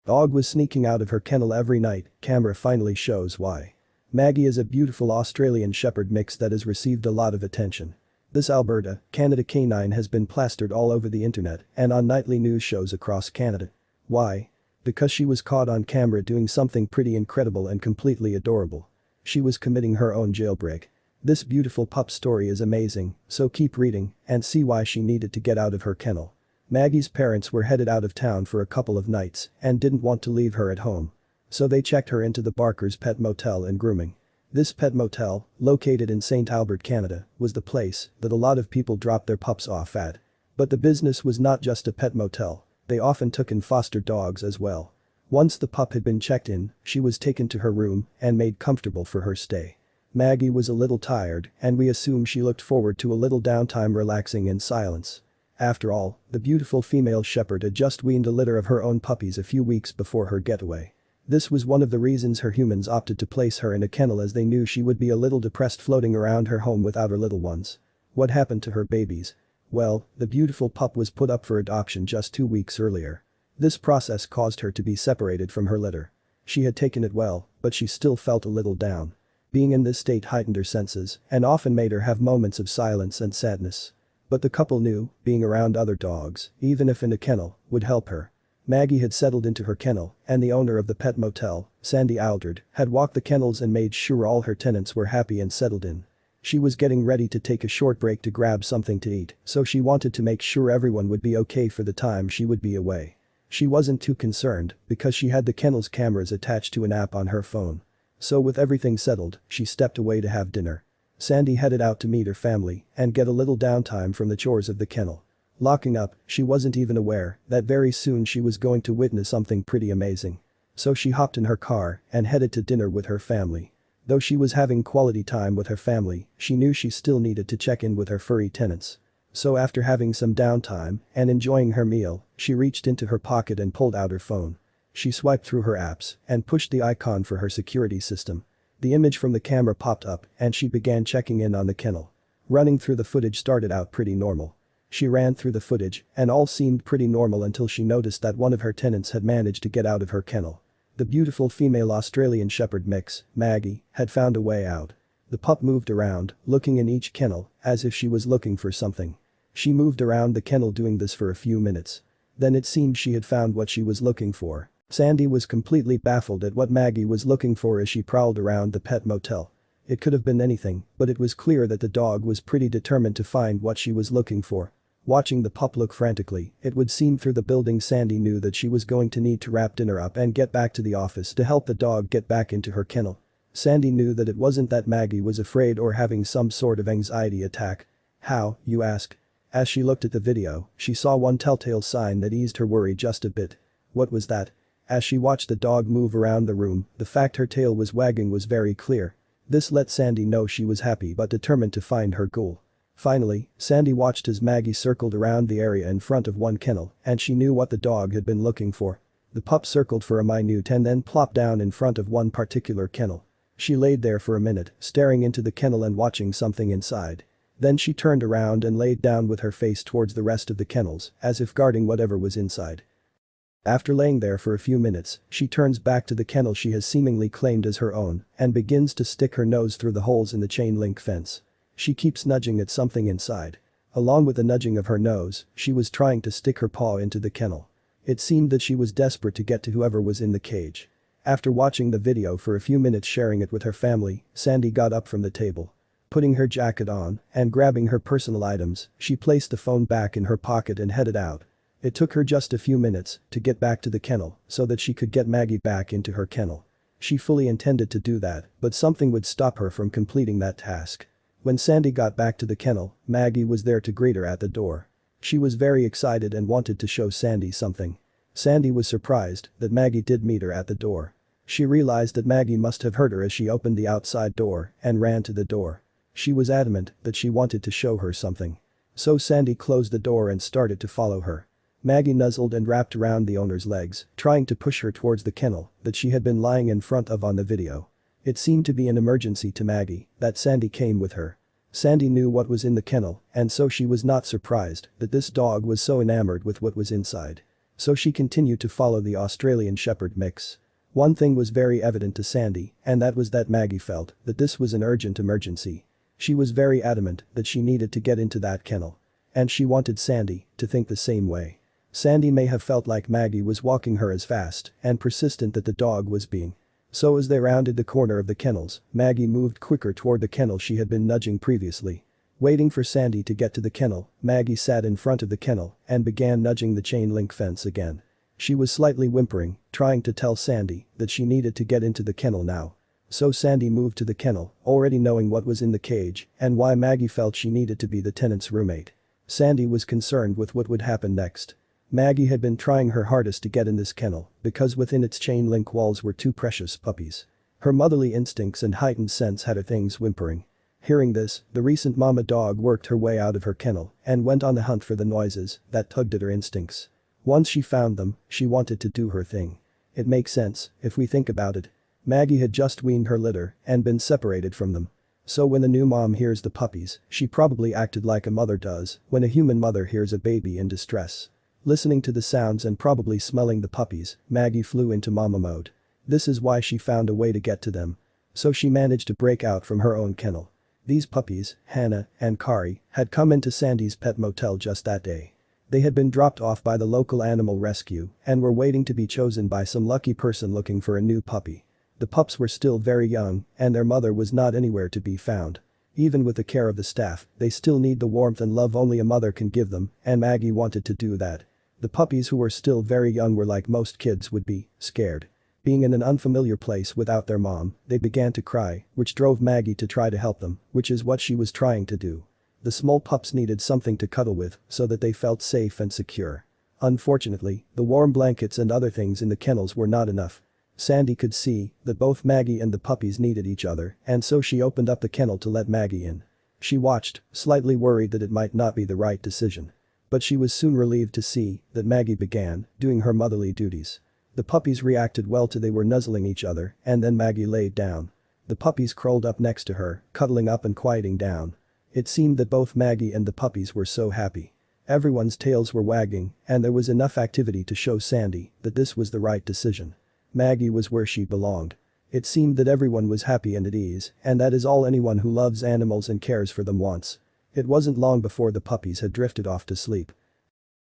Dog was sneaking out of her kennel every night, camera finally shows why. Maggie is a beautiful Australian Shepherd mix that has received a lot of attention. This Alberta, Canada canine has been plastered all over the internet and on nightly news shows across Canada. Why? Because she was caught on camera doing something pretty incredible and completely adorable. She was committing her own jailbreak. This beautiful pup story is amazing, so keep reading and see why she needed to get out of her kennel. Maggie's parents were headed out of town for a couple of nights and didn't want to leave her at home. So they checked her into the Barker's Pet Motel and Grooming. This pet motel, located in St. Albert, Canada, was the place that a lot of people dropped their pups off at. But the business was not just a pet motel, they often took in foster dogs as well. Once the pup had been checked in, she was taken to her room and made comfortable for her stay. Maggie was a little tired and we assume she looked forward to a little downtime relaxing in silence. After all, the beautiful female shepherd had just weaned a litter of her own puppies a few weeks before her getaway. This was one of the reasons her humans opted to place her in a kennel, as they knew she would be a little depressed floating around her home without her little ones. What happened to her babies? Well, the beautiful pup was put up for adoption just 2 weeks earlier. This process caused her to be separated from her litter. She had taken it well, but she still felt a little down. Being in this state heightened her senses and often made her have moments of silence and sadness. But the couple knew, being around other dogs, even if in a kennel, would help her. Maggie had settled into her kennel, and the owner of the pet motel, Sandi, had walked the kennels and made sure all her tenants were happy and settled in. She was getting ready to take a short break to grab something to eat, so she wanted to make sure everyone would be okay for the time she would be away. She wasn't too concerned, because she had the kennel's cameras attached to an app on her phone. So with everything settled, she stepped away to have dinner. Sandi headed out to meet her family and get a little downtime from the chores of the kennel. Locking up, she wasn't even aware that very soon she was going to witness something pretty amazing. So she hopped in her car and headed to dinner with her family. Though she was having quality time with her family, she knew she still needed to check in with her furry tenants. So after having some downtime and enjoying her meal, she reached into her pocket and pulled out her phone. She swiped through her apps and pushed the icon for her security system. The image from the camera popped up and she began checking in on the kennel. Running through the footage started out pretty normal. She ran through the footage and all seemed pretty normal until she noticed that one of her tenants had managed to get out of her kennel. The beautiful female Australian Shepherd mix, Maggie, had found a way out. The pup moved around, looking in each kennel as if she was looking for something. She moved around the kennel doing this for a few minutes. Then it seemed she had found what she was looking for. Sandi was completely baffled at what Maggie was looking for as she prowled around the pet motel. It could have been anything, but it was clear that the dog was pretty determined to find what she was looking for. Watching the pup look frantically, it would seem through the building Sandi knew that she was going to need to wrap dinner up and get back to the office to help the dog get back into her kennel. Sandi knew that it wasn't that Maggie was afraid or having some sort of anxiety attack. How, you ask? As she looked at the video, she saw one telltale sign that eased her worry just a bit. What was that? As she watched the dog move around the room, the fact her tail was wagging was very clear. This let Sandi know she was happy but determined to find her goal. Finally, Sandi watched as Maggie circled around the area in front of one kennel and she knew what the dog had been looking for. The pup circled for a minute and then plopped down in front of one particular kennel. She laid there for a minute, staring into the kennel and watching something inside. Then she turned around and laid down with her face towards the rest of the kennels, as if guarding whatever was inside. After laying there for a few minutes, she turns back to the kennel she has seemingly claimed as her own and begins to stick her nose through the holes in the chain link fence. She keeps nudging at something inside. Along with the nudging of her nose, she was trying to stick her paw into the kennel. It seemed that she was desperate to get to whoever was in the cage. After watching the video for a few minutes sharing it with her family, Sandi got up from the table. Putting her jacket on and grabbing her personal items, she placed the phone back in her pocket and headed out. It took her just a few minutes to get back to the kennel so that she could get Maggie back into her kennel. She fully intended to do that, but something would stop her from completing that task. When Sandi got back to the kennel, Maggie was there to greet her at the door. She was very excited and wanted to show Sandi something. Sandi was surprised that Maggie did meet her at the door. She realized that Maggie must have heard her as she opened the outside door and ran to the door. She was adamant that she wanted to show her something. So Sandi closed the door and started to follow her. Maggie nuzzled and wrapped around the owner's legs, trying to push her towards the kennel that she had been lying in front of on the video. It seemed to be an emergency to Maggie that Sandi came with her. Sandi knew what was in the kennel and so she was not surprised that this dog was so enamored with what was inside. So she continued to follow the Australian Shepherd mix. One thing was very evident to Sandi, and that was that Maggie felt that this was an urgent emergency. She was very adamant that she needed to get into that kennel. And she wanted Sandi to think the same way. Sandi may have felt like Maggie was walking her as fast and persistent that the dog was being. So as they rounded the corner of the kennels, Maggie moved quicker toward the kennel she had been nudging previously. Waiting for Sandi to get to the kennel, Maggie sat in front of the kennel and began nudging the chain link fence again. She was slightly whimpering, trying to tell Sandi that she needed to get into the kennel now. So Sandi moved to the kennel, already knowing what was in the cage and why Maggie felt she needed to be the tenant's roommate. Sandi was concerned with what would happen next. Maggie had been trying her hardest to get in this kennel because within its chain link walls were two precious puppies. Her motherly instincts and heightened sense had her things whimpering. Hearing this, the recent mama dog worked her way out of her kennel and went on the hunt for the noises that tugged at her instincts. Once she found them, she wanted to do her thing. It makes sense, if we think about it. Maggie had just weaned her litter and been separated from them. So when the new mom hears the puppies, she probably acted like a mother does when a human mother hears a baby in distress. Listening to the sounds and probably smelling the puppies, Maggie flew into mama mode. This is why she found a way to get to them. So she managed to break out from her own kennel. These puppies, Hannah and Kari, had come into Sandi's pet motel just that day. They had been dropped off by the local animal rescue and were waiting to be chosen by some lucky person looking for a new puppy. The pups were still very young and their mother was not anywhere to be found. Even with the care of the staff, they still need the warmth and love only a mother can give them, and Maggie wanted to do that. The puppies who were still very young were like most kids would be, scared. Being in an unfamiliar place without their mom, they began to cry, which drove Maggie to try to help them, which is what she was trying to do. The small pups needed something to cuddle with so that they felt safe and secure. Unfortunately, the warm blankets and other things in the kennels were not enough. Sandi could see that both Maggie and the puppies needed each other, and so she opened up the kennel to let Maggie in. She watched, slightly worried that it might not be the right decision. But she was soon relieved to see that Maggie began doing her motherly duties. The puppies reacted well to they were nuzzling each other, and then Maggie laid down. The puppies crawled up next to her, cuddling up and quieting down. It seemed that both Maggie and the puppies were so happy. Everyone's tails were wagging, and there was enough activity to show Sandi that this was the right decision. Maggie was where she belonged. It seemed that everyone was happy and at ease, and that is all anyone who loves animals and cares for them wants. It wasn't long before the puppies had drifted off to sleep.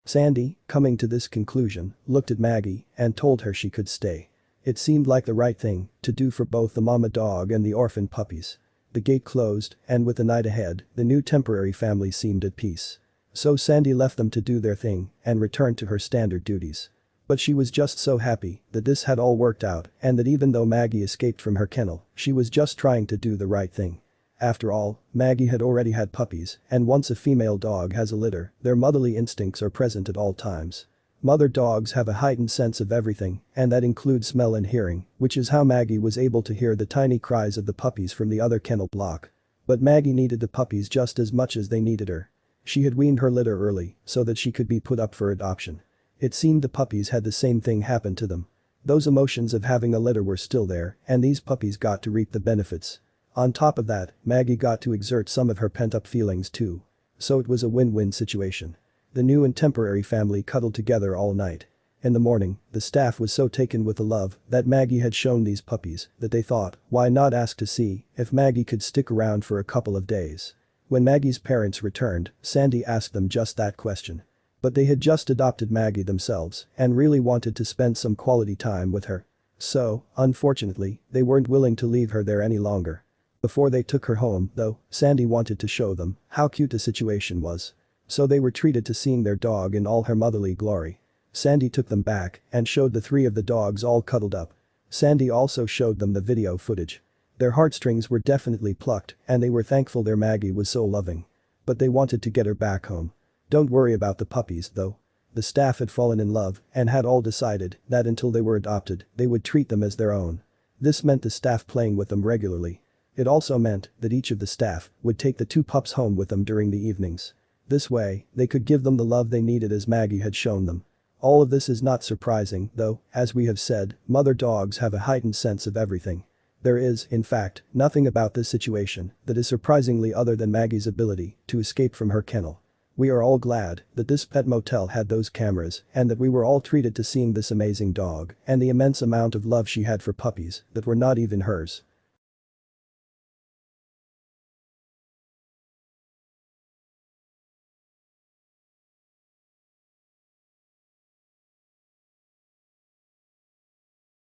Sandi, coming to this conclusion, looked at Maggie and told her she could stay. It seemed like the right thing to do for both the mama dog and the orphan puppies. The gate closed, and with the night ahead, the new temporary family seemed at peace. So Sandi left them to do their thing and returned to her standard duties. But she was just so happy that this had all worked out and that even though Maggie escaped from her kennel, she was just trying to do the right thing. After all, Maggie had already had puppies, and once a female dog has a litter, their motherly instincts are present at all times. Mother dogs have a heightened sense of everything, and that includes smell and hearing, which is how Maggie was able to hear the tiny cries of the puppies from the other kennel block. But Maggie needed the puppies just as much as they needed her. She had weaned her litter early so that she could be put up for adoption. It seemed the puppies had the same thing happen to them. Those emotions of having a litter were still there, and these puppies got to reap the benefits. On top of that, Maggie got to exert some of her pent-up feelings too. So it was a win-win situation. The new and temporary family cuddled together all night. In the morning, the staff was so taken with the love that Maggie had shown these puppies that they thought, why not ask to see if Maggie could stick around for a couple of days. When Maggie's parents returned, Sandi asked them just that question. But they had just adopted Maggie themselves and really wanted to spend some quality time with her. So, unfortunately, they weren't willing to leave her there any longer. Before they took her home, though, Sandi wanted to show them how cute the situation was. So they were treated to seeing their dog in all her motherly glory. Sandi took them back and showed the three of the dogs all cuddled up. Sandi also showed them the video footage. Their heartstrings were definitely plucked and they were thankful their Maggie was so loving. But they wanted to get her back home. Don't worry about the puppies though. The staff had fallen in love and had all decided that until they were adopted, they would treat them as their own. This meant the staff playing with them regularly. It also meant that each of the staff would take the two pups home with them during the evenings. This way, they could give them the love they needed as Maggie had shown them. All of this is not surprising, though, as we have said, mother dogs have a heightened sense of everything. There is, in fact, nothing about this situation that is surprisingly other than Maggie's ability to escape from her kennel. We are all glad that this pet motel had those cameras and that we were all treated to seeing this amazing dog and the immense amount of love she had for puppies that were not even hers.